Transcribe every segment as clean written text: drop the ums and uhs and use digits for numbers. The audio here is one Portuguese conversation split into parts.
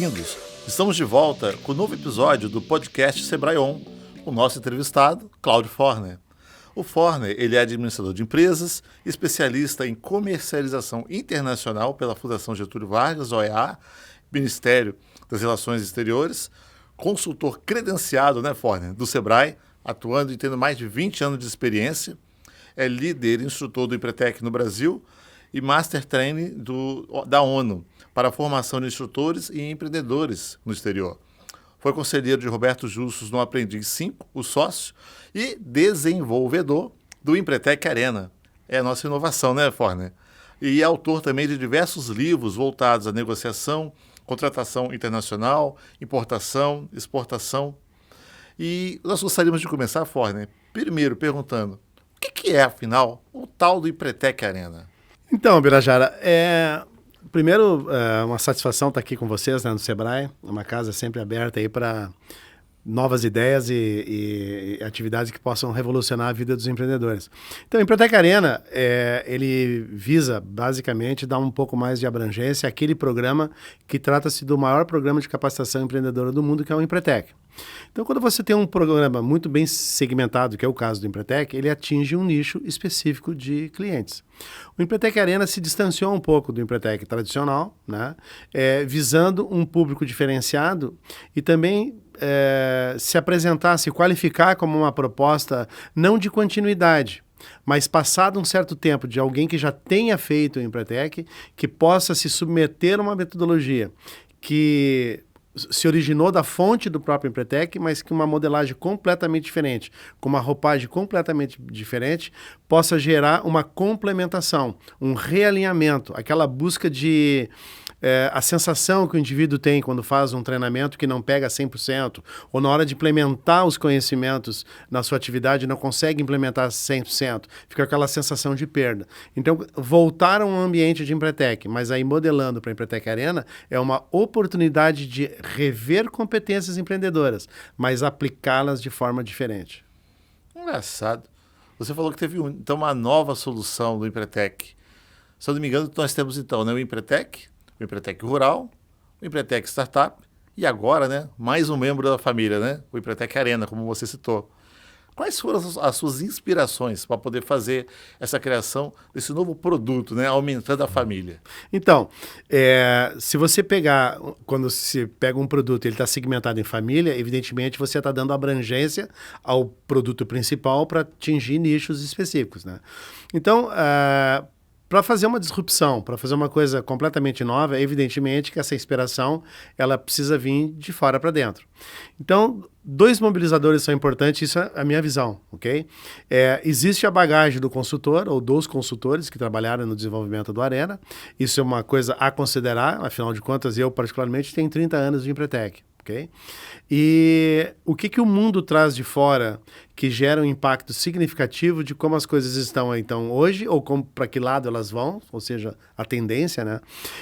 bem-vindos. Estamos de volta com o novo episódio do podcast Sebrae On. O nosso entrevistado, Cláudio Forner. O Forner, ele é administrador de empresas, especialista em comercialização internacional pela Fundação Getúlio Vargas, OEA, Ministério das Relações Exteriores, consultor credenciado, né, Forner, do Sebrae, atuando e tendo mais de 20 anos de experiência, é líder e instrutor do Empretec no Brasil e Master Trainer da ONU para a formação de instrutores e empreendedores no exterior. Foi conselheiro de Roberto Justus no Aprendiz 5, o sócio, e desenvolvedor do Empretec Arena. É a nossa inovação, né, Forner? E é autor também de diversos livros voltados à negociação, contratação internacional, importação, exportação. E nós gostaríamos de começar, Forner, primeiro perguntando, o que é, afinal, o tal do Empretec Arena? Então, Birajara, primeiro, uma satisfação estar aqui com vocês, né, no Sebrae. É uma casa sempre aberta aí para novas ideias e atividades que possam revolucionar a vida dos empreendedores. Então, o Empretec Arena, ele visa, basicamente, dar um pouco mais de abrangência àquele programa que trata-se do maior programa de capacitação empreendedora do mundo, que é o Empretec. Então, quando você tem um programa muito bem segmentado, que é o caso do Empretec, ele atinge um nicho específico de clientes. O Empretec Arena se distanciou um pouco do Empretec tradicional, né? Visando um público diferenciado e também se apresentar, se qualificar como uma proposta não de continuidade, mas passado um certo tempo de alguém que já tenha feito o Empretec, que possa se submeter a uma metodologia que se originou da fonte do próprio Empretec, mas que uma modelagem completamente diferente, com uma roupagem completamente diferente, possa gerar uma complementação, um realinhamento, aquela busca de a sensação que o indivíduo tem quando faz um treinamento que não pega 100%, ou na hora de implementar os conhecimentos na sua atividade não consegue implementar 100%, fica aquela sensação de perda. Então, voltar a um ambiente de Empretec, mas aí modelando para a Empretec Arena, é uma oportunidade de rever competências empreendedoras, mas aplicá-las de forma diferente. Engraçado. Você falou que teve então uma nova solução do Empretec. Se eu não me engano, nós temos então, né, o Empretec Rural, o Empretec Startup e agora, né, mais um membro da família, né, o Empretec Arena, como você citou. Quais foram as suas inspirações para poder fazer essa criação desse novo produto, né, aumentando a família? Então, se você pegar, quando se pega um produto e ele está segmentado em família, evidentemente você está dando abrangência ao produto principal para atingir nichos específicos, né? Então, para fazer uma disrupção, para fazer uma coisa completamente nova, evidentemente que essa inspiração ela precisa vir de fora para dentro. Então, dois mobilizadores são importantes, isso é a minha visão, ok? Existe a bagagem do consultor ou dos consultores que trabalharam no desenvolvimento do Arena, isso é uma coisa a considerar, afinal de contas, eu particularmente tenho 30 anos de Empretec. Okay? E o que o mundo traz de fora que gera um impacto significativo de como as coisas estão então hoje ou para que lado elas vão, ou seja, a tendência, né?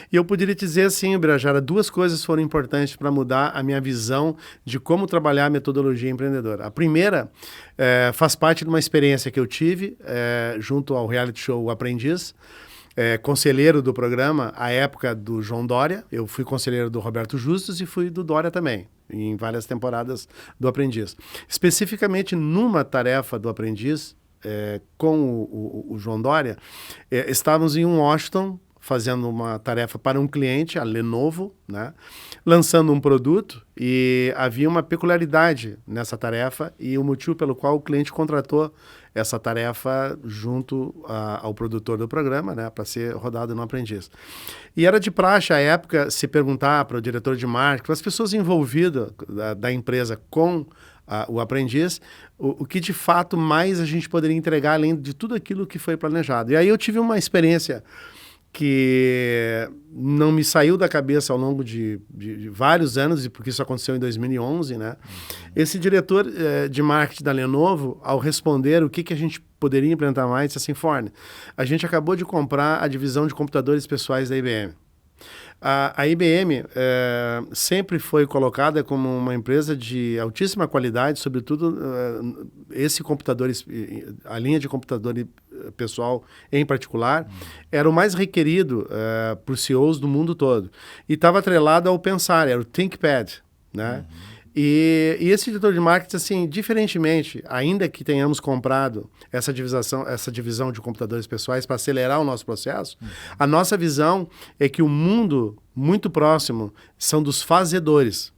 E eu poderia dizer assim, Birajara, duas coisas foram importantes para mudar a minha visão de como trabalhar a metodologia empreendedora. A primeira faz parte de uma experiência que eu tive junto ao reality show O Aprendiz, conselheiro do programa, à época do João Dória. Eu fui conselheiro do Roberto Justus e fui do Dória também, em várias temporadas do Aprendiz. Especificamente numa tarefa do Aprendiz, com o João Dória, estávamos em Washington, fazendo uma tarefa para um cliente, a Lenovo, né, lançando um produto e havia uma peculiaridade nessa tarefa e o motivo pelo qual o cliente contratou essa tarefa junto ao produtor do programa, né, para ser rodado no Aprendiz. E era de praxe, à época, se perguntar para o diretor de marketing, para as pessoas envolvidas da empresa com o Aprendiz, o que de fato mais a gente poderia entregar além de tudo aquilo que foi planejado. E aí eu tive uma experiência que não me saiu da cabeça ao longo de vários anos, porque isso aconteceu em 2011, né? Esse diretor de marketing da Lenovo, ao responder o que a gente poderia implementar mais, disse assim, Forner, a gente acabou de comprar a divisão de computadores pessoais da IBM. A IBM sempre foi colocada como uma empresa de altíssima qualidade, sobretudo esse computador, a linha de computador pessoal em particular, era o mais requerido por CEOs do mundo todo. E estava atrelado ao pensar, era o ThinkPad, né? E esse diretor de marketing, assim, diferentemente, ainda que tenhamos comprado essa divisão de computadores pessoais para acelerar o nosso processo, a nossa visão é que o mundo muito próximo são dos fazedores.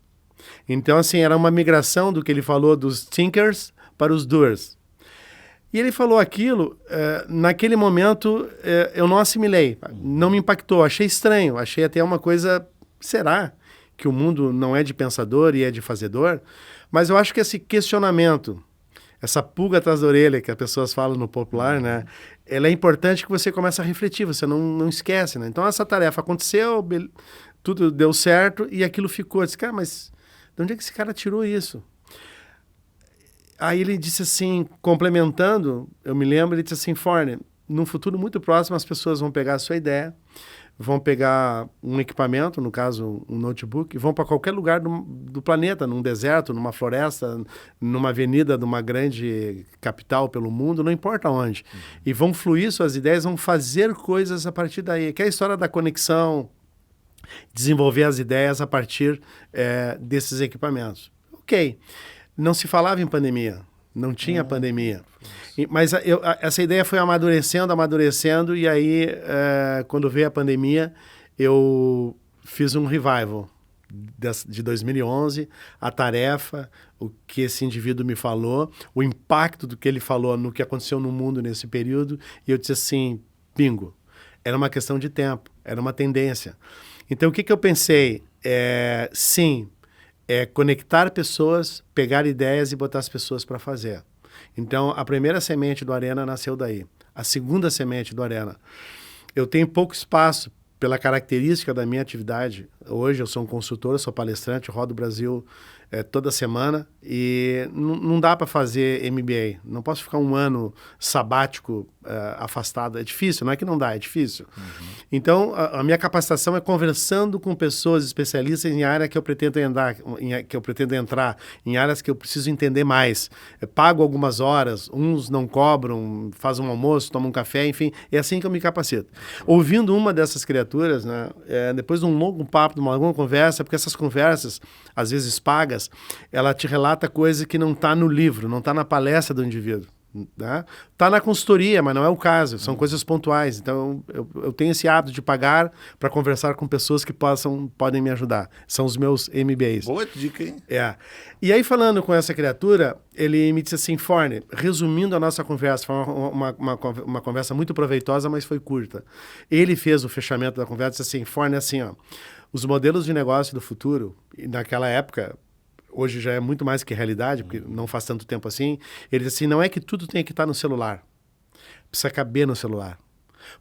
Então, assim, era uma migração do que ele falou dos thinkers para os doers. E ele falou aquilo, naquele momento eu não assimilei, não me impactou, achei estranho, achei até uma coisa, será que o mundo não é de pensador e é de fazedor? Mas eu acho que esse questionamento, essa pulga atrás da orelha que as pessoas falam no popular, né? Ela é importante que você comece a refletir, você não esquece, né? Então essa tarefa aconteceu, tudo deu certo e aquilo ficou. Eu disse, cara, mas de onde é que esse cara tirou isso? Aí ele disse assim, complementando, eu me lembro, ele disse assim, Forne, num futuro muito próximo as pessoas vão pegar a sua ideia, vão pegar um equipamento, no caso um notebook, e vão para qualquer lugar do planeta, num deserto, numa floresta, numa avenida de uma grande capital pelo mundo, não importa onde. E vão fluir suas ideias, vão fazer coisas a partir daí. Que é a história da conexão, desenvolver as ideias a partir desses equipamentos. Ok. Não se falava em pandemia, não tinha pandemia. Mas essa ideia foi amadurecendo, e aí, quando veio a pandemia, eu fiz um revival de 2011, a tarefa, o que esse indivíduo me falou, o impacto do que ele falou no que aconteceu no mundo nesse período, e eu disse assim, bingo, era uma questão de tempo, era uma tendência. Então, o que eu pensei? Sim, conectar pessoas, pegar ideias e botar as pessoas para fazer. Então, a primeira semente do Arena nasceu daí. A segunda semente do Arena. Eu tenho pouco espaço pela característica da minha atividade. Hoje eu sou um consultor, sou palestrante, rodo o Brasil toda semana e não dá para fazer MBA. Não posso ficar um ano sabático afastado. É difícil, não é que não dá, é difícil. Então, a minha capacitação é conversando com pessoas especialistas em área que eu pretendo entrar, em áreas que eu preciso entender mais. Pago algumas horas, uns não cobram, fazem um almoço, tomam um café, enfim, é assim que eu me capacito. Ouvindo uma dessas criaturas, né, depois de um longo papo, de uma longa conversa, porque essas conversas, às vezes pagas, ela te relata coisa que não está no livro, não está na palestra do indivíduo. Né? Tá na consultoria, mas não é o caso, são coisas pontuais. Então eu tenho esse hábito de pagar para conversar com pessoas que podem me ajudar. São os meus MBAs. Boa dica, hein? E aí, falando com essa criatura, ele me disse assim, Forne, resumindo a nossa conversa, foi uma conversa muito proveitosa, mas foi curta. Ele fez o fechamento da conversa, disse assim, Forne, assim, ó, os modelos de negócio do futuro, e naquela época, hoje já é muito mais que realidade, porque não faz tanto tempo assim, ele disse assim, não é que tudo tem que estar no celular, precisa caber no celular.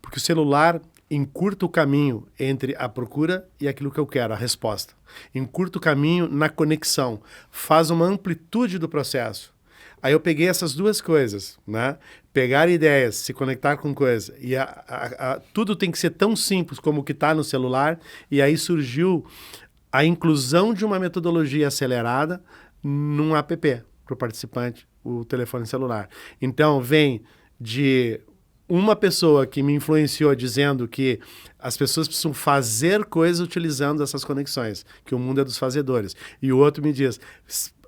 Porque o celular encurta o caminho entre a procura e aquilo que eu quero, a resposta. Encurta o caminho na conexão, faz uma amplitude do processo. Aí eu peguei essas duas coisas, né? Pegar ideias, se conectar com coisas, e tudo tem que ser tão simples como o que está no celular, e aí surgiu a inclusão de uma metodologia acelerada num app para o participante, o telefone celular. Então, vem de uma pessoa que me influenciou dizendo que as pessoas precisam fazer coisas utilizando essas conexões, que o mundo é dos fazedores. E o outro me diz,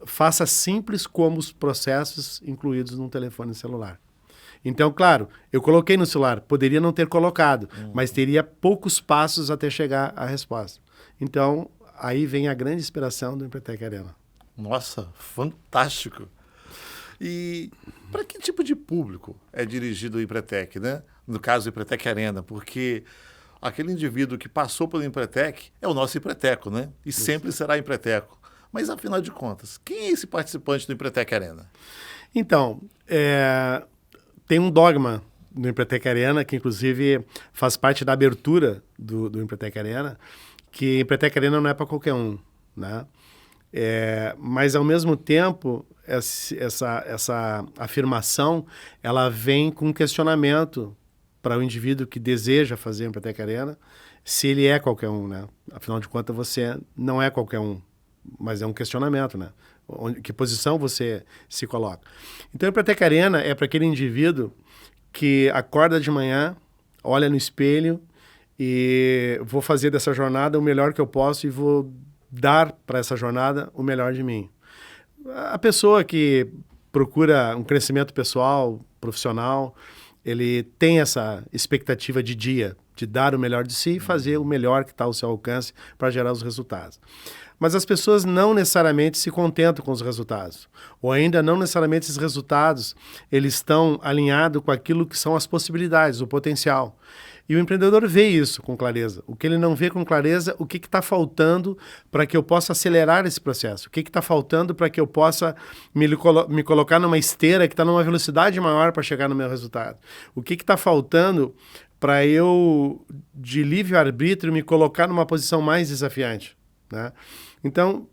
faça simples como os processos incluídos num telefone celular. Então, claro, eu coloquei no celular, poderia não ter colocado, mas teria poucos passos até chegar à resposta. Então, aí vem a grande inspiração do Empretec Arena. Nossa, fantástico! E para que tipo de público é dirigido o Empretec, né? No caso, o Empretec Arena, porque aquele indivíduo que passou pelo Empretec é o nosso empreteco, né? E isso sempre será empreteco. Mas, afinal de contas, quem é esse participante do Empretec Arena? Então, tem um dogma do Empretec Arena, que inclusive faz parte da abertura do Empretec Arena, que Empretec Arena não é para qualquer um, né? Mas, ao mesmo tempo, essa afirmação, ela vem com um questionamento para o indivíduo que deseja fazer Empretec Arena, se ele é qualquer um, né? Afinal de contas, você não é qualquer um, mas é um questionamento, né? Que posição você se coloca. Então, a Empretec Arena é para aquele indivíduo que acorda de manhã, olha no espelho e vou fazer dessa jornada o melhor que eu posso e vou dar para essa jornada o melhor de mim. A pessoa que procura um crescimento pessoal, profissional, ele tem essa expectativa de dia, de dar o melhor de si e fazer o melhor que está ao seu alcance para gerar os resultados. Mas as pessoas não necessariamente se contentam com os resultados. Ou ainda não necessariamente esses resultados eles estão alinhados com aquilo que são as possibilidades, o potencial. E o empreendedor vê isso com clareza. O que ele não vê com clareza, o que está faltando para que eu possa acelerar esse processo? O que está faltando para que eu possa me colocar numa esteira que está numa velocidade maior para chegar no meu resultado? O que está faltando para eu, de livre-arbítrio, me colocar numa posição mais desafiante, né? Então,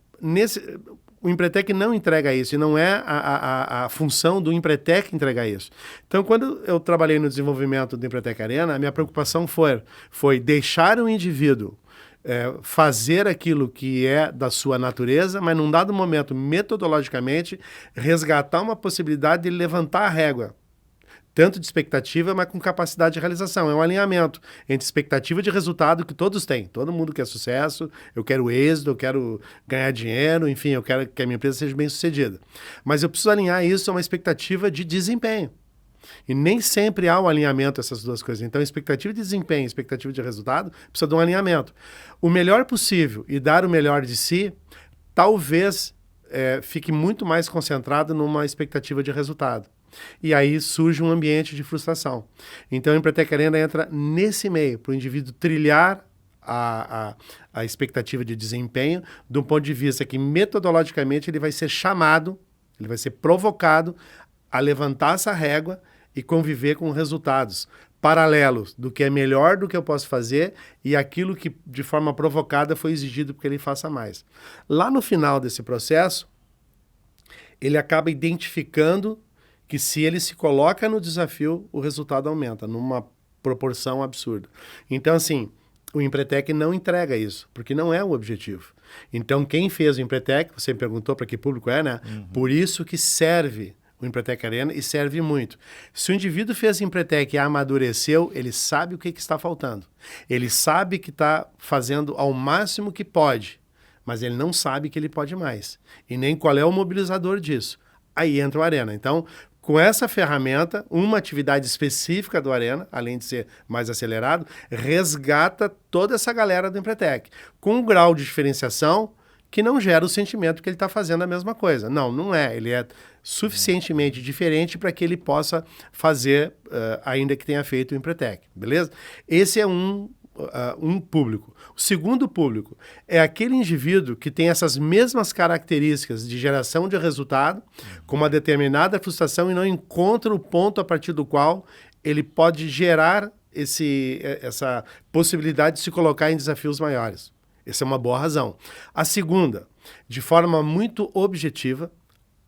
o Empretec não entrega isso, e não é a função do Empretec entregar isso. Então, quando eu trabalhei no desenvolvimento do Empretec Arena, a minha preocupação foi deixar o indivíduo fazer aquilo que é da sua natureza, mas num dado momento, metodologicamente, resgatar uma possibilidade de levantar a régua. Tanto de expectativa, mas com capacidade de realização. É um alinhamento entre expectativa de resultado que todos têm. Todo mundo quer sucesso, eu quero êxito, eu quero ganhar dinheiro, enfim, eu quero que a minha empresa seja bem sucedida. Mas eu preciso alinhar isso a uma expectativa de desempenho. E nem sempre há um alinhamento essas duas coisas. Então, expectativa de desempenho e expectativa de resultado precisa de um alinhamento. O melhor possível e dar o melhor de si, talvez fique muito mais concentrado numa expectativa de resultado. E aí surge um ambiente de frustração. Então, a Empretec Arena entra nesse meio, para o indivíduo trilhar a expectativa de desempenho, de um ponto de vista que, metodologicamente, ele vai ser chamado, ele vai ser provocado a levantar essa régua e conviver com resultados paralelos do que é melhor do que eu posso fazer e aquilo que, de forma provocada, foi exigido porque ele faça mais. Lá no final desse processo, ele acaba identificando que se ele se coloca no desafio, o resultado aumenta, numa proporção absurda. Então, assim, o Empretec não entrega isso, porque não é o objetivo. Então, quem fez o Empretec, você me perguntou para que público é, né? Uhum. Por isso que serve o Empretec Arena e serve muito. Se o indivíduo fez o Empretec e amadureceu, ele sabe o que está faltando. Ele sabe que está fazendo ao máximo que pode, mas ele não sabe que ele pode mais. E nem qual é o mobilizador disso. Aí entra o Arena. Então, com essa ferramenta, uma atividade específica do Arena, além de ser mais acelerado, resgata toda essa galera do Empretec, com um grau de diferenciação que não gera o sentimento que ele está fazendo a mesma coisa. Não é. Ele é suficientemente diferente para que ele possa fazer, ainda que tenha feito o Empretec, beleza? Esse é um público. O segundo público é aquele indivíduo que tem essas mesmas características de geração de resultado, com uma determinada frustração e não encontra o ponto a partir do qual ele pode gerar essa possibilidade de se colocar em desafios maiores. Essa é uma boa razão. A segunda, de forma muito objetiva,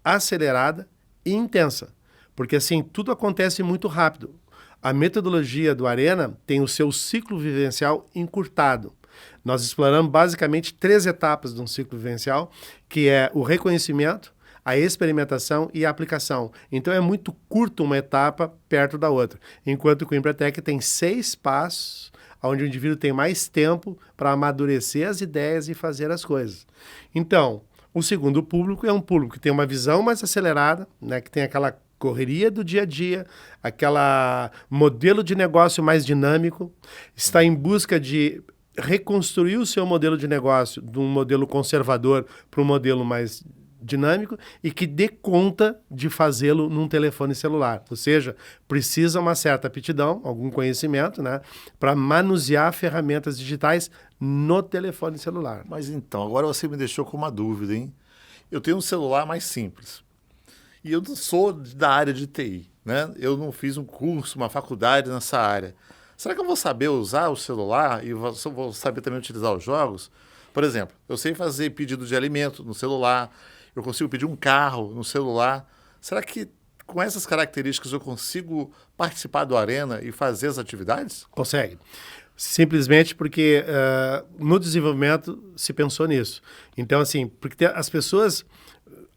acelerada e intensa, porque assim, tudo acontece muito rápido. A metodologia do Arena tem o seu ciclo vivencial encurtado. Nós exploramos basicamente 3 etapas de um ciclo vivencial, que é o reconhecimento, a experimentação e a aplicação. Então é muito curto uma etapa perto da outra, enquanto que o Empretec tem 6 passos, onde o indivíduo tem mais tempo para amadurecer as ideias e fazer as coisas. Então, o segundo público é um público que tem uma visão mais acelerada, né, que tem aquela correria do dia a dia, aquela modelo de negócio mais dinâmico, está em busca de reconstruir o seu modelo de negócio de um modelo conservador para um modelo mais dinâmico e que dê conta de fazê-lo num telefone celular. Ou seja, precisa uma certa aptidão, algum conhecimento, né, para manusear ferramentas digitais no telefone celular. Mas então, agora você me deixou com uma dúvida, hein? Eu tenho um celular mais simples. E eu não sou da área de TI, né? Eu não fiz um curso, uma faculdade nessa área. Será que eu vou saber usar o celular e vou saber também utilizar os jogos? Por exemplo, eu sei fazer pedido de alimento no celular, eu consigo pedir um carro no celular. Será que com essas características eu consigo participar do Arena e fazer as atividades? Consegue. Simplesmente porque no desenvolvimento se pensou nisso. Então, assim, porque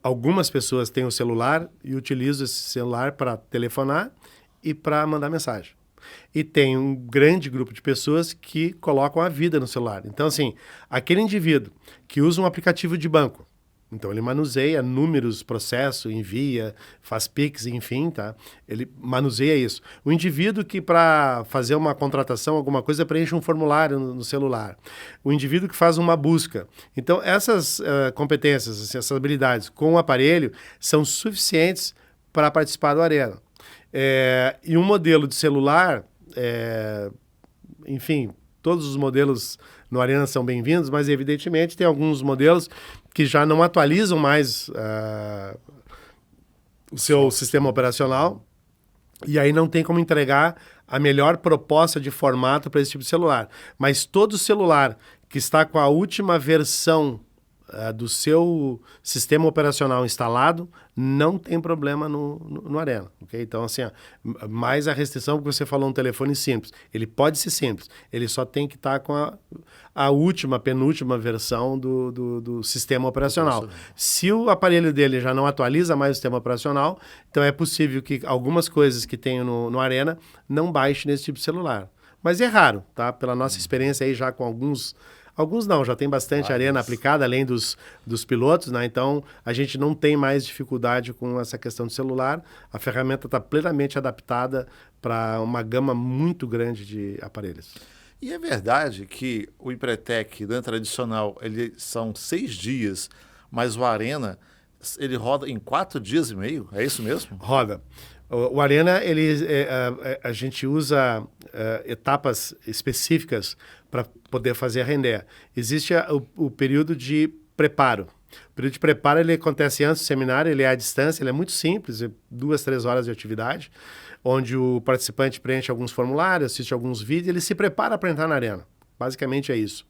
algumas pessoas têm o celular e utilizam esse celular para telefonar e para mandar mensagem. E tem um grande grupo de pessoas que colocam a vida no celular. Então, assim, aquele indivíduo que usa um aplicativo de banco, então ele manuseia números, processo, envia, faz Pix, enfim, tá? Ele manuseia isso. O indivíduo que para fazer uma contratação, alguma coisa, preenche um formulário no celular. O indivíduo que faz uma busca. Então, essas competências, assim, essas habilidades com o aparelho são suficientes para participar do Arena. E um modelo de celular, enfim, todos os modelos no Arena são bem-vindos, mas evidentemente tem alguns modelos que já não atualizam mais o seu sistema operacional e aí não tem como entregar a melhor proposta de formato para esse tipo de celular. Mas todo celular que está com a última versão do seu sistema operacional instalado, não tem problema no Arena. Okay? Então, assim, mais a restrição que você falou, um telefone simples. Ele pode ser simples, ele só tem que estar com a última, penúltima versão do sistema operacional. Se o aparelho dele já não atualiza mais o sistema operacional, então é possível que algumas coisas que tem no Arena não baixe nesse tipo de celular. Mas é raro, tá? Pela nossa experiência aí já com alguns não, já tem bastante Arena aplicada, além dos pilotos, né? Então, a gente não tem mais dificuldade com essa questão do celular. A ferramenta está plenamente adaptada para uma gama muito grande de aparelhos. E é verdade que o Empretec, né, tradicional, ele são 6 dias, mas o Arena, ele roda em 4 dias e meio? É isso mesmo? Roda. O Arena, a gente usa etapas específicas para poder fazer render. Existe o período de preparo. O período de preparo ele acontece antes do seminário, ele é à distância, ele é muito simples, 2, 3 horas de atividade, onde o participante preenche alguns formulários, assiste alguns vídeos, ele se prepara para entrar na Arena. Basicamente é isso.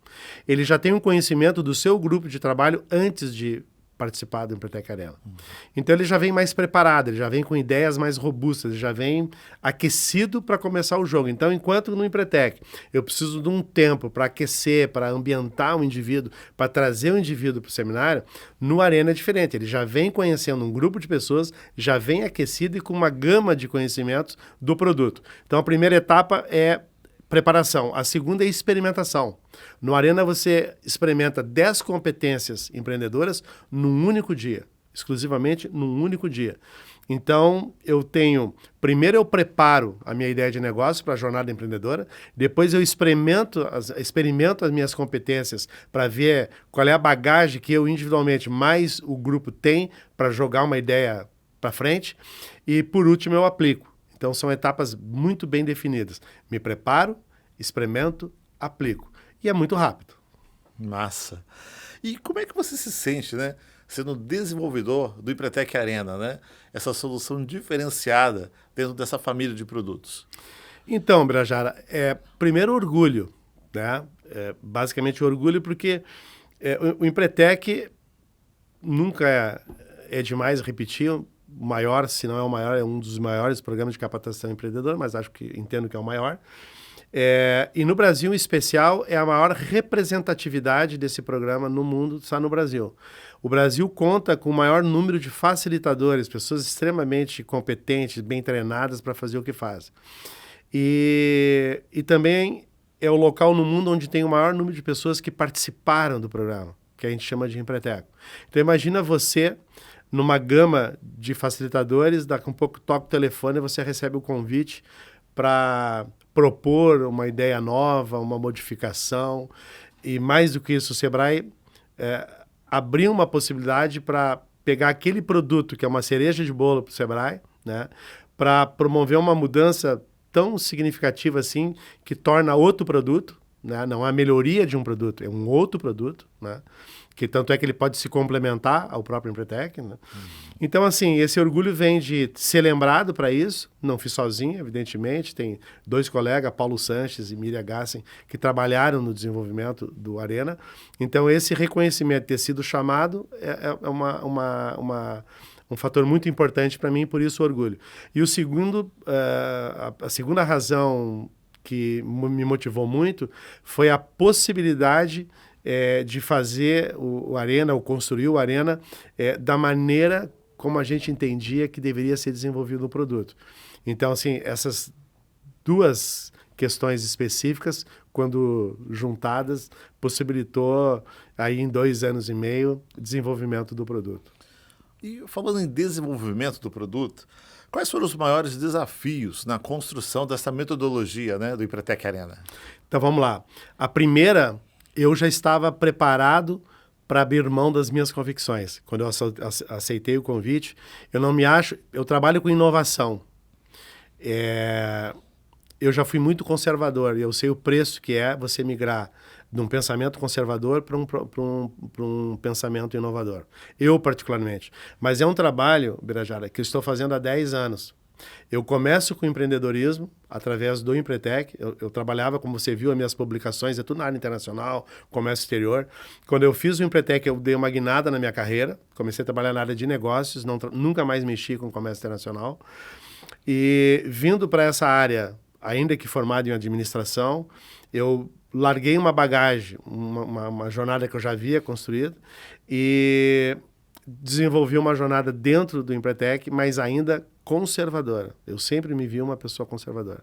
Ele já tem um conhecimento do seu grupo de trabalho antes de participar do Empretec Arena. Então ele já vem mais preparado, ele já vem com ideias mais robustas, ele já vem aquecido para começar o jogo. Então, enquanto no Empretec eu preciso de um tempo para aquecer, para ambientar o indivíduo, para trazer o indivíduo para o seminário, no Arena é diferente. Ele já vem conhecendo um grupo de pessoas, já vem aquecido e com uma gama de conhecimentos do produto. Então, a primeira etapa é preparação. A segunda é experimentação. No Arena você experimenta 10 competências empreendedoras num único dia, exclusivamente num único dia. Então, primeiro eu preparo a minha ideia de negócio para a jornada empreendedora, depois eu experimento as minhas competências para ver qual é a bagagem que eu individualmente mais o grupo tem para jogar uma ideia para frente e, por último, eu aplico. Então, são etapas muito bem definidas. Me preparo, experimento, aplico. E é muito rápido. Massa. E como é que você se sente, né? Sendo desenvolvedor do Empretec Arena, né? Essa solução diferenciada dentro dessa família de produtos. Então, Birajara, primeiro orgulho, né? Basicamente orgulho porque o Empretec nunca é demais repetir, o maior, se não é o maior, é um dos maiores programas de capacitação empreendedora, mas entendo que é o maior. E no Brasil, em especial, é a maior representatividade desse programa no mundo, está no Brasil. O Brasil conta com o maior número de facilitadores, pessoas extremamente competentes, bem treinadas para fazer o que fazem. E também é o local no mundo onde tem o maior número de pessoas que participaram do programa, que a gente chama de Empreteco. Então, imagina você numa gama de facilitadores, daqui a um pouco toca o telefone e você recebe o convite para propor uma ideia nova, uma modificação. E mais do que isso, o Sebrae abriu uma possibilidade para pegar aquele produto que é uma cereja de bolo para o Sebrae, né, para promover uma mudança tão significativa assim, que torna outro produto, né, não é a melhoria de um produto, é um outro produto, né, que tanto é que ele pode se complementar ao próprio Empretec, né? Então, assim, esse orgulho vem de ser lembrado para isso. Não fiz sozinho, evidentemente. Tem 2 colegas, Paulo Sanches e Miriam Gassen, que trabalharam no desenvolvimento do Arena. Então, esse reconhecimento, ter sido chamado, é um fator muito importante para mim, por isso o orgulho. E o segundo, a segunda razão que me motivou muito foi a possibilidade de fazer o Arena, ou construir o Arena, da maneira como a gente entendia que deveria ser desenvolvido o produto. Então, assim, essas duas questões específicas, quando juntadas, possibilitou aí em 2 anos e meio desenvolvimento do produto. E falando em desenvolvimento do produto, quais foram os maiores desafios na construção dessa metodologia, né, do Empretec Arena? Então vamos lá. A primeira, eu já estava preparado para abrir mão das minhas convicções. Quando eu aceitei o convite, eu não me acho... Eu trabalho com inovação. Eu já fui muito conservador e eu sei o preço que é você migrar de um pensamento conservador para um pensamento inovador. Eu, particularmente. Mas é um trabalho, Birajara, que eu estou fazendo há 10 anos. Eu começo com empreendedorismo através do Empretec. Eu trabalhava, como você viu, as minhas publicações, é tudo na área internacional, comércio exterior. Quando eu fiz o Empretec, eu dei uma guinada na minha carreira. Comecei a trabalhar na área de negócios, nunca mais mexi com comércio internacional. E vindo para essa área, ainda que formado em administração, eu larguei uma bagagem, uma jornada que eu já havia construído e desenvolvi uma jornada dentro do Empretec, mas ainda conservadora. Eu sempre me vi uma pessoa conservadora.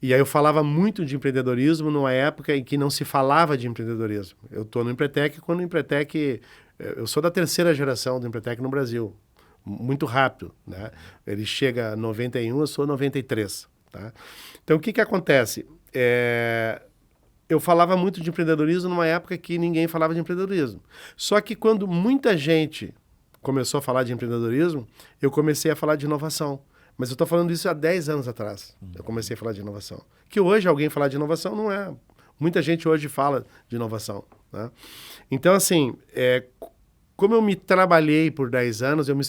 E aí eu falava muito de empreendedorismo numa época em que não se falava de empreendedorismo. Eu estou no Empretec quando o Empretec... Eu sou da 3ª geração do Empretec no Brasil. Muito rápido, né? Ele chega a 91, eu sou 93. Tá? Então, o que acontece? Eu falava muito de empreendedorismo numa época que ninguém falava de empreendedorismo. Só que quando muita gente começou a falar de empreendedorismo, eu comecei a falar de inovação. Mas eu estou falando isso há 10 anos atrás. Eu comecei a falar de inovação. Que hoje alguém falar de inovação não é... Muita gente hoje fala de inovação. Né? Então, assim, como eu me trabalhei por 10 anos, eu me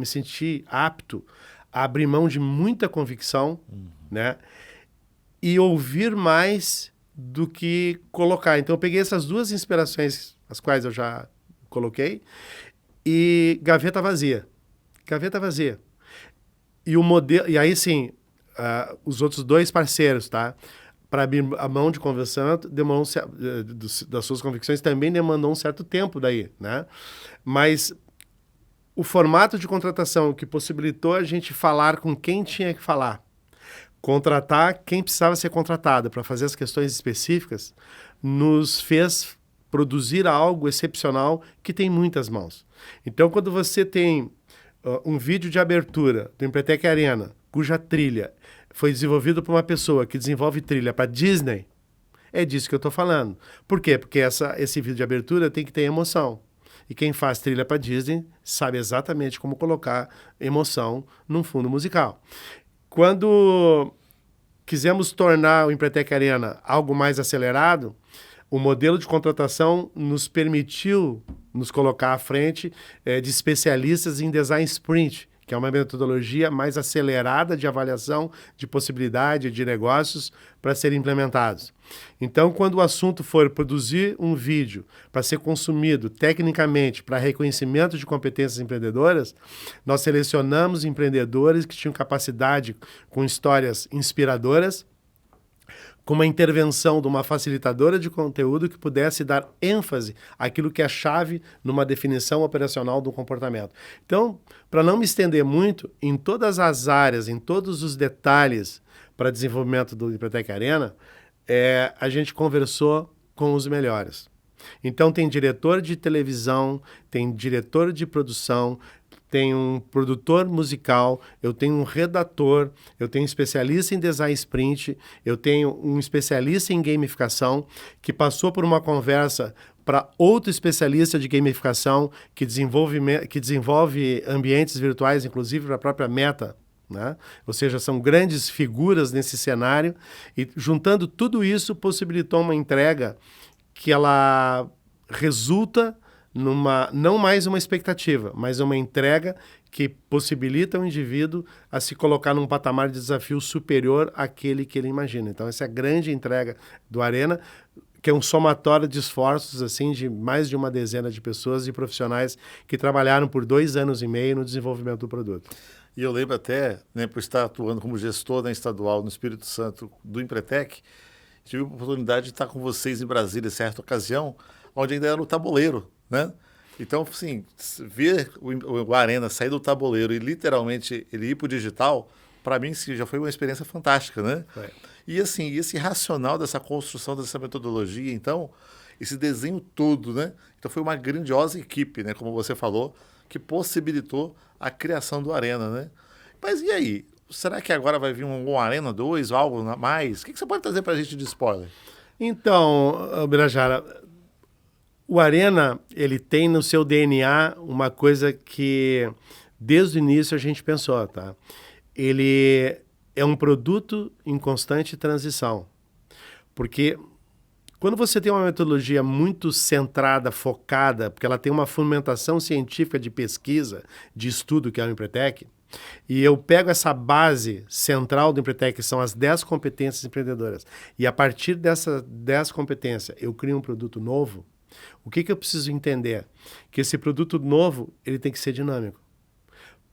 senti apto a abrir mão de muita convicção, né? E ouvir mais do que colocar. Então, eu peguei essas duas inspirações, as quais eu já coloquei, e gaveta vazia. Gaveta vazia. E o modelo... E aí, sim, os outros 2 parceiros, tá? Para abrir a mão de conversão, demorou das suas convicções também demandou um certo tempo daí, né? Mas o formato de contratação que possibilitou a gente falar com quem tinha que falar, contratar quem precisava ser contratado para fazer as questões específicas, nos fez produzir algo excepcional que tem muitas mãos. Então, quando você tem um vídeo de abertura do Empretec Arena, cuja trilha foi desenvolvida por uma pessoa que desenvolve trilha para Disney, é disso que eu estou falando. Por quê? Porque esse vídeo de abertura tem que ter emoção. E quem faz trilha para Disney sabe exatamente como colocar emoção num fundo musical. Quando quisemos tornar o Empretec Arena algo mais acelerado, o modelo de contratação nos permitiu nos colocar à frente de especialistas em Design Sprint, que é uma metodologia mais acelerada de avaliação de possibilidade de negócios para serem implementados. Então, quando o assunto for produzir um vídeo para ser consumido tecnicamente para reconhecimento de competências empreendedoras, nós selecionamos empreendedores que tinham capacidade com histórias inspiradoras, com uma intervenção de uma facilitadora de conteúdo que pudesse dar ênfase àquilo que é chave numa definição operacional do comportamento. Então, para não me estender muito, em todas as áreas, em todos os detalhes para desenvolvimento do Empretec Arena, a gente conversou com os melhores. Então, tem diretor de televisão, tem diretor de produção, tem um produtor musical, eu tenho um redator, eu tenho um especialista em design sprint, eu tenho um especialista em gamificação que passou por uma conversa para outro especialista de gamificação que desenvolve ambientes virtuais, inclusive para a própria Meta, né? Ou seja, são grandes figuras nesse cenário e juntando tudo isso possibilitou uma entrega que ela resulta não mais uma expectativa, mas uma entrega que possibilita o indivíduo a se colocar num patamar de desafio superior àquele que ele imagina. Então, essa é a grande entrega do Arena, que é um somatório de esforços assim, de mais de uma dezena de pessoas e profissionais que trabalharam por 2 anos e meio no desenvolvimento do produto. E eu lembro até, né, por estar atuando como gestor da estadual no Espírito Santo do Empretec, tive a oportunidade de estar com vocês em Brasília, em certa ocasião, onde ainda era no tabuleiro, né? Então, assim, ver o Arena sair do tabuleiro e literalmente ele ir para o digital para mim, sim, já foi uma experiência fantástica, né? Foi. E assim, esse racional dessa construção dessa metodologia, então, esse desenho todo, né? Então foi uma grandiosa equipe, né? Como você falou, que possibilitou a criação do Arena, né? Mas e aí? Será que agora vai vir um Arena 2 ou algo a mais? O que você pode trazer para a gente de spoiler? Então, Birajara, o Arena, ele tem no seu DNA uma coisa que desde o início a gente pensou, tá? Ele é um produto em constante transição. Porque quando você tem uma metodologia muito centrada, focada, porque ela tem uma fundamentação científica de pesquisa, de estudo, que é o Empretec, e eu pego essa base central do Empretec, que são as 10 competências empreendedoras, e a partir dessas 10 competências eu crio um produto novo, o que eu preciso entender? Que esse produto novo ele tem que ser dinâmico,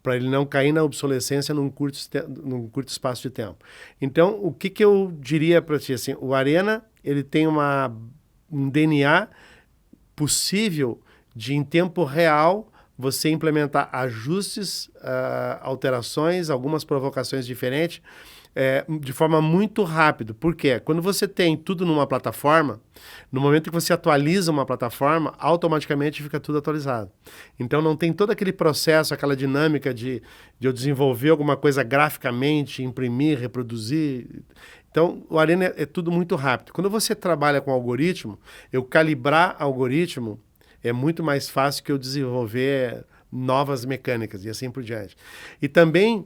para ele não cair na obsolescência num curto espaço de tempo. Então, o que eu diria para ti? Assim, o Arena ele tem um DNA possível de, em tempo real, você implementar ajustes, alterações, algumas provocações diferentes, de forma muito rápida. Por quê? Quando você tem tudo numa plataforma, no momento que você atualiza uma plataforma, automaticamente fica tudo atualizado. Então não tem todo aquele processo, aquela dinâmica de eu desenvolver alguma coisa graficamente, imprimir, reproduzir. Então o Arena é tudo muito rápido. Quando você trabalha com algoritmo, eu calibrar algoritmo é muito mais fácil que eu desenvolver novas mecânicas e assim por diante. E também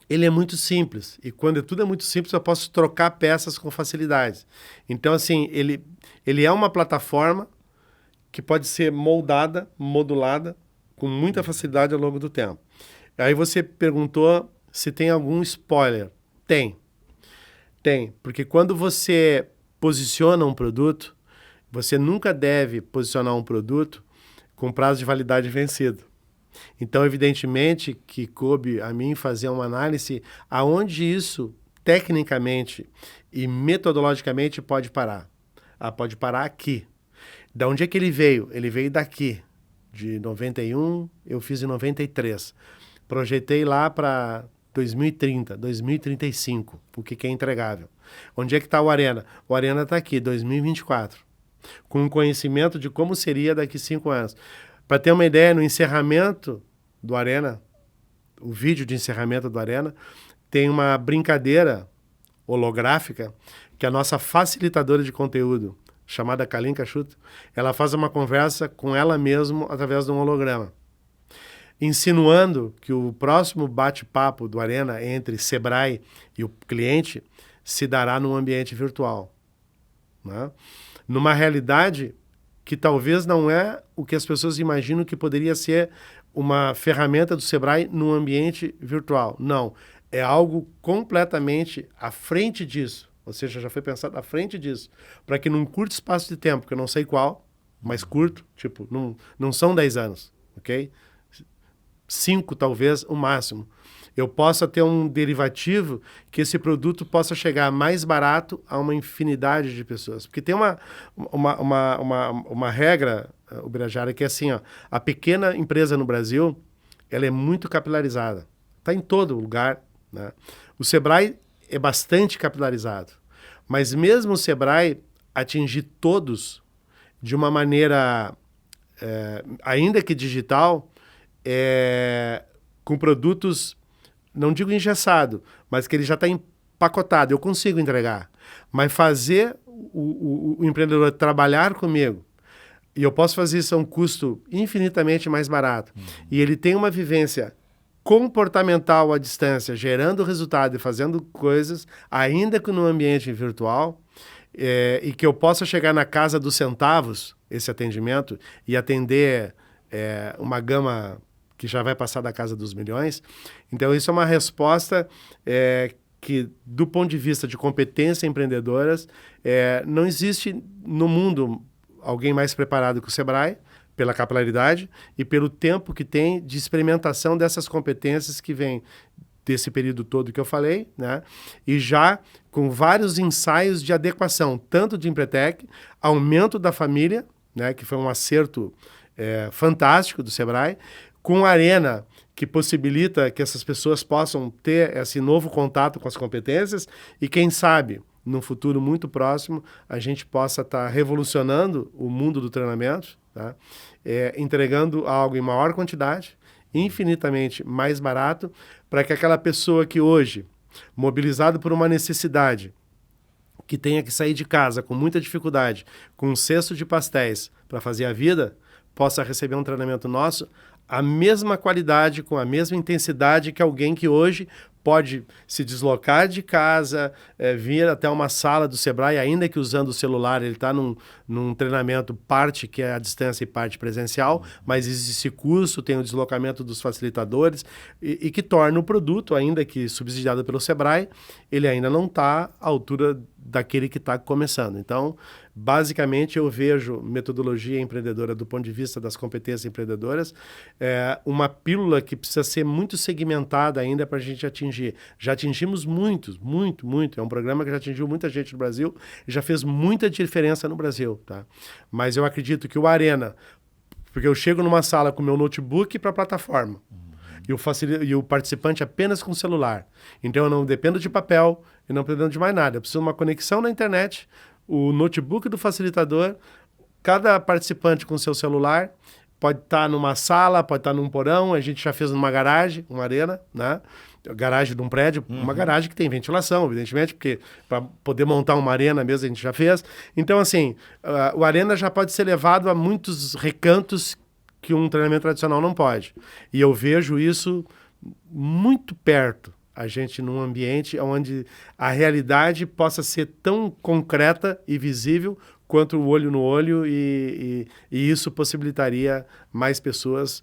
ele é muito simples. E quando tudo é muito simples, eu posso trocar peças com facilidade. Então, assim, ele é uma plataforma que pode ser moldada, modulada, com muita facilidade ao longo do tempo. Aí você perguntou se tem algum spoiler. Tem. Tem. Porque quando você posiciona um produto, você nunca deve posicionar um produto com prazo de validade vencido. Então, evidentemente, que coube a mim fazer uma análise aonde isso, tecnicamente e metodologicamente, pode parar. Pode parar aqui. Da onde é que ele veio? Ele veio daqui. De 91, eu fiz em 93. Projetei lá para 2030, 2035, o que é entregável. Onde é que está o Arena? O Arena está aqui, 2024. Com um conhecimento de como seria daqui 5 anos. Para ter uma ideia, no encerramento do Arena, o vídeo de encerramento do Arena, tem uma brincadeira holográfica que a nossa facilitadora de conteúdo, chamada Kalinka Schutt, ela faz uma conversa com ela mesma através de um holograma, insinuando que o próximo bate-papo do Arena entre Sebrae e o cliente se dará num ambiente virtual, né? Numa realidade que talvez não é o que as pessoas imaginam que poderia ser uma ferramenta do Sebrae num ambiente virtual. Não, é algo completamente à frente disso, ou seja, já foi pensado à frente disso, para que num curto espaço de tempo, que eu não sei qual, mas curto, tipo, não são 10 anos, ok? 5 talvez, o máximo. Eu possa ter um derivativo que esse produto possa chegar mais barato a uma infinidade de pessoas. Porque tem uma regra, o Birajara, que é assim, ó, a pequena empresa no Brasil, ela é muito capilarizada. Está em todo lugar, né? O Sebrae é bastante capilarizado. Mas mesmo o Sebrae atingir todos de uma maneira, ainda que digital, com produtos, não digo engessado, mas que ele já está empacotado, eu consigo entregar. Mas fazer o empreendedor trabalhar comigo, e eu posso fazer isso a um custo infinitamente mais barato, e ele tem uma vivência comportamental à distância, gerando resultado e fazendo coisas, ainda que no ambiente virtual, e que eu possa chegar na casa dos centavos, esse atendimento, e atender uma gama que já vai passar da casa dos milhões. Então, isso é uma resposta que, do ponto de vista de competência empreendedoras, não existe no mundo alguém mais preparado que o Sebrae, pela capilaridade e pelo tempo que tem de experimentação dessas competências que vem desse período todo que eu falei, né? E já com vários ensaios de adequação, tanto de Empretec, aumento da família, né? Que foi um acerto fantástico do Sebrae, com a Arena, que possibilita que essas pessoas possam ter esse novo contato com as competências e, quem sabe, num futuro muito próximo, a gente possa estar revolucionando o mundo do treinamento, tá? Entregando algo em maior quantidade, infinitamente mais barato, para que aquela pessoa que hoje, mobilizado por uma necessidade, que tenha que sair de casa com muita dificuldade, com um cesto de pastéis para fazer a vida, possa receber um treinamento nosso, a mesma qualidade, com a mesma intensidade que alguém que hoje pode se deslocar de casa, vir até uma sala do Sebrae, ainda que usando o celular, ele está num treinamento, parte que é à distância e parte presencial, mas existe esse curso, tem o deslocamento dos facilitadores, e que torna o produto, ainda que subsidiado pelo Sebrae, ele ainda não está à altura daquele que está começando. Então, basicamente, eu vejo metodologia empreendedora do ponto de vista das competências empreendedoras, uma pílula que precisa ser muito segmentada ainda para a gente atingir. Já atingimos muito. É um programa que já atingiu muita gente no Brasil e já fez muita diferença no Brasil, tá? Mas eu acredito que o Arena, porque eu chego numa sala com meu notebook para a plataforma, e o participante apenas com celular. Então eu não dependo de papel e não dependo de mais nada. Eu preciso de uma conexão na internet, o notebook do facilitador, cada participante com seu celular, pode estar numa sala, pode estar num porão, a gente já fez numa garagem, uma arena, né? Garagem de um prédio, uma garagem que tem ventilação, evidentemente, porque para poder montar uma arena mesmo a gente já fez. Então, assim, o arena já pode ser levado a muitos recantos que um treinamento tradicional não pode. E eu vejo isso muito perto, a gente num ambiente onde a realidade possa ser tão concreta e visível quanto o olho no olho, e isso possibilitaria mais pessoas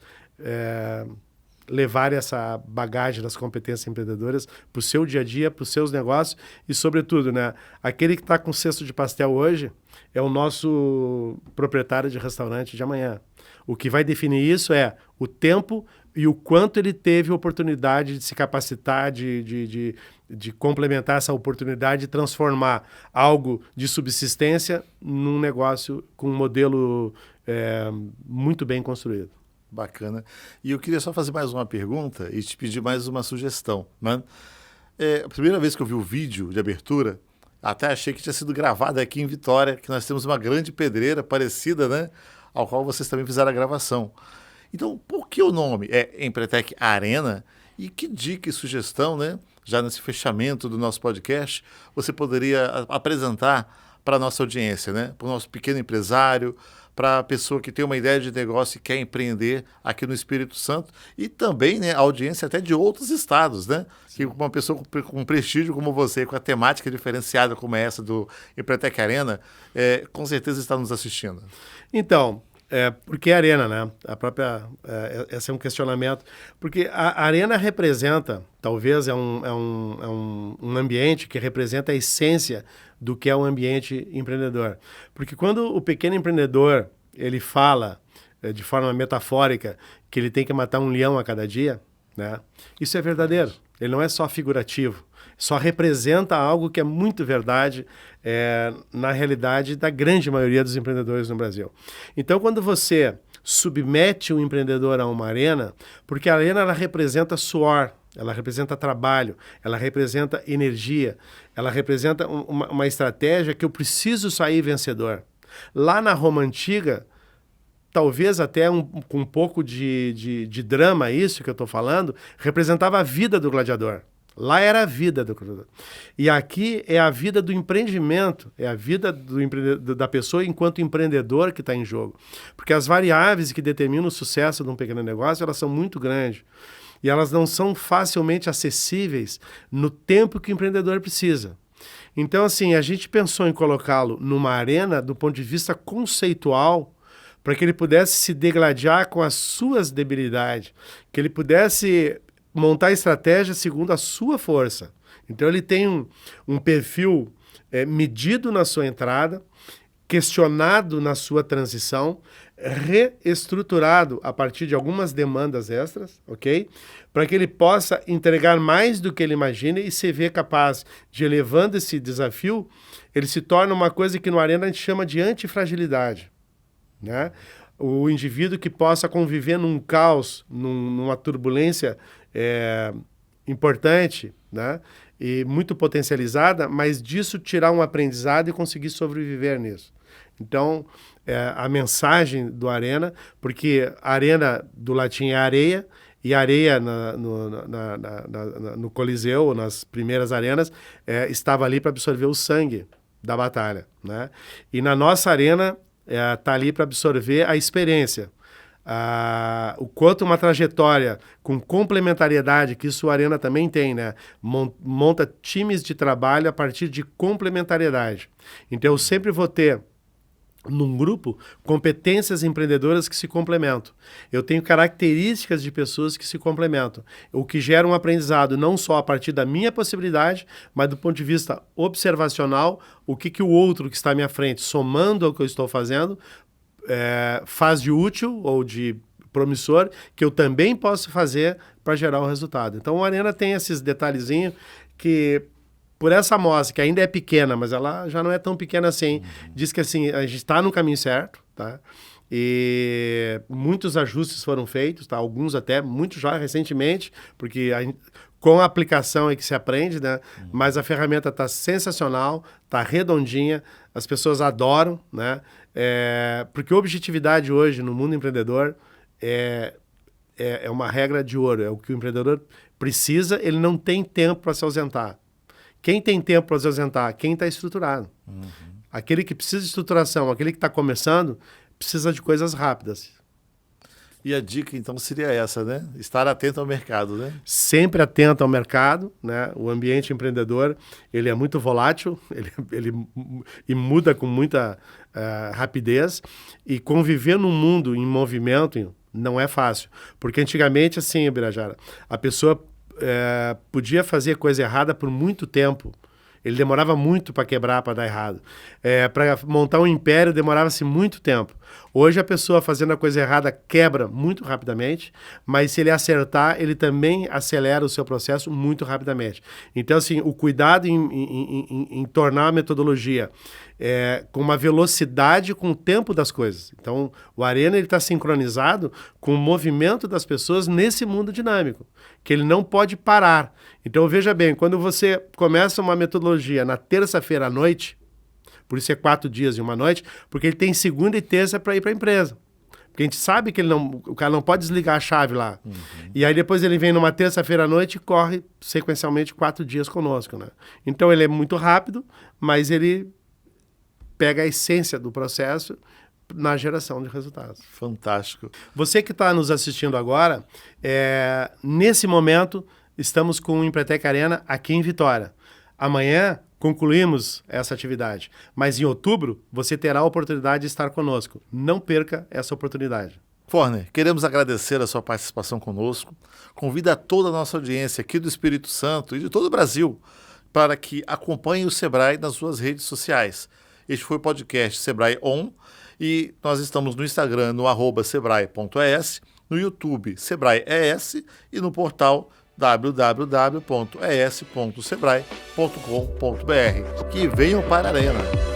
levar essa bagagem das competências empreendedoras para o seu dia a dia, para os seus negócios e, sobretudo, né, aquele que está com cesto de pastel hoje é o nosso proprietário de restaurante de amanhã. O que vai definir isso é o tempo e o quanto ele teve oportunidade de se capacitar, de complementar essa oportunidade e transformar algo de subsistência num negócio com um modelo muito bem construído. Bacana. E eu queria só fazer mais uma pergunta e te pedir mais uma sugestão, né? A primeira vez que eu vi o vídeo de abertura, até achei que tinha sido gravado aqui em Vitória, que nós temos uma grande pedreira parecida, né? Ao qual vocês também fizeram a gravação. Então, por que o nome é Empretec Arena? E que dica e sugestão, né? Já nesse fechamento do nosso podcast, você poderia apresentar para a nossa audiência, né? Para o nosso pequeno empresário, para a pessoa que tem uma ideia de negócio e quer empreender aqui no Espírito Santo, e também, né, a audiência até de outros estados, né? Que uma pessoa com prestígio como você, com a temática diferenciada como essa do Empretec Arena, com certeza está nos assistindo. Então, por que Arena, né? Esse é um questionamento. Porque a Arena representa, talvez é um ambiente que representa a essência do que é um ambiente empreendedor. Porque quando o pequeno empreendedor, ele fala de forma metafórica que ele tem que matar um leão a cada dia, né? Isso é verdadeiro. Ele não é só figurativo. Só representa algo que é muito verdade na realidade da grande maioria dos empreendedores no Brasil. Então, quando você submete o empreendedor a uma arena, porque a arena ela representa suor, ela representa trabalho, ela representa energia, ela representa uma estratégia que eu preciso sair vencedor. Lá na Roma Antiga, talvez até com um pouco de drama, isso que eu estou falando, representava a vida do gladiador. Lá era a vida do gladiador. E aqui é a vida do empreendimento, é a vida da pessoa enquanto empreendedor que está em jogo. Porque as variáveis que determinam o sucesso de um pequeno negócio, elas são muito grandes. E elas não são facilmente acessíveis no tempo que o empreendedor precisa. Então, assim, a gente pensou em colocá-lo numa arena do ponto de vista conceitual, para que ele pudesse se degladiar com as suas debilidades, que ele pudesse montar estratégia segundo a sua força. Então, ele tem um perfil medido na sua entrada, questionado na sua transição, reestruturado a partir de algumas demandas extras, ok? Para que ele possa entregar mais do que ele imagina e se vê capaz de, elevando esse desafio, ele se torna uma coisa que no Arena a gente chama de antifragilidade, né? o indivíduo que possa conviver num caos, numa turbulência importante, né? E muito potencializada, mas disso tirar um aprendizado e conseguir sobreviver nisso. Então, a mensagem do Arena, porque Arena do latim é areia, e areia no Coliseu, nas primeiras arenas, estava ali para absorver o sangue da batalha, né? E na nossa arena está ali para absorver a experiência. O quanto uma trajetória com complementariedade, que isso a Arena também tem, né? Monta times de trabalho a partir de complementariedade. Então eu sempre vou ter num grupo competências empreendedoras que se complementam. Eu tenho características de pessoas que se complementam, o que gera um aprendizado não só a partir da minha possibilidade, mas do ponto de vista observacional, o que o outro que está à minha frente, somando ao que eu estou fazendo, faz de útil ou de promissor, que eu também posso fazer para gerar o resultado. Então, o Arena tem esses detalhezinhos que, por essa amostra, que ainda é pequena, mas ela já não é tão pequena assim, diz que assim, a gente está no caminho certo, tá? E muitos ajustes foram feitos, tá? Alguns até, muitos já recentemente, porque com a aplicação é que se aprende, né? Mas a ferramenta está sensacional, está redondinha, as pessoas adoram, né? Porque objetividade hoje no mundo empreendedor é uma regra de ouro, é o que o empreendedor precisa, ele não tem tempo para se ausentar. Quem tem tempo para se ausentar? Quem está estruturado. Aquele que precisa de estruturação, aquele que está começando, precisa de coisas rápidas. E a dica, então, seria essa, né? Estar atento ao mercado, né? Sempre atento ao mercado, né? O ambiente empreendedor, ele é muito volátil, ele muda com muita rapidez, e conviver num mundo em movimento não é fácil. Porque antigamente, assim, Birajara, a pessoa podia fazer coisa errada por muito tempo. Ele demorava muito para quebrar, para dar errado. Para montar um império, demorava-se muito tempo. Hoje, a pessoa fazendo a coisa errada quebra muito rapidamente, mas se ele acertar, ele também acelera o seu processo muito rapidamente. Então, assim, o cuidado em tornar a metodologia com uma velocidade com o tempo das coisas. Então, o Arena está sincronizado com o movimento das pessoas nesse mundo dinâmico, que ele não pode parar. Então, veja bem, quando você começa uma metodologia na terça-feira à noite, por isso é 4 dias e 1 noite, porque ele tem segunda e terça para ir para a empresa. Porque a gente sabe que o cara não pode desligar a chave lá. E aí depois ele vem numa terça-feira à noite e corre sequencialmente 4 dias conosco, né? Então ele é muito rápido, mas ele pega a essência do processo na geração de resultados. Fantástico. Você que está nos assistindo agora, nesse momento, estamos com o Empretec Arena aqui em Vitória. Amanhã concluímos essa atividade, mas em outubro você terá a oportunidade de estar conosco. Não perca essa oportunidade. Forner, queremos agradecer a sua participação conosco. Convida toda a nossa audiência aqui do Espírito Santo e de todo o Brasil para que acompanhe o Sebrae nas suas redes sociais. Este foi o podcast Sebrae On e nós estamos no Instagram, no @sebrae.es, no YouTube Sebrae ES e no portal www.es.sebrae.com.br. Que venham para a Arena!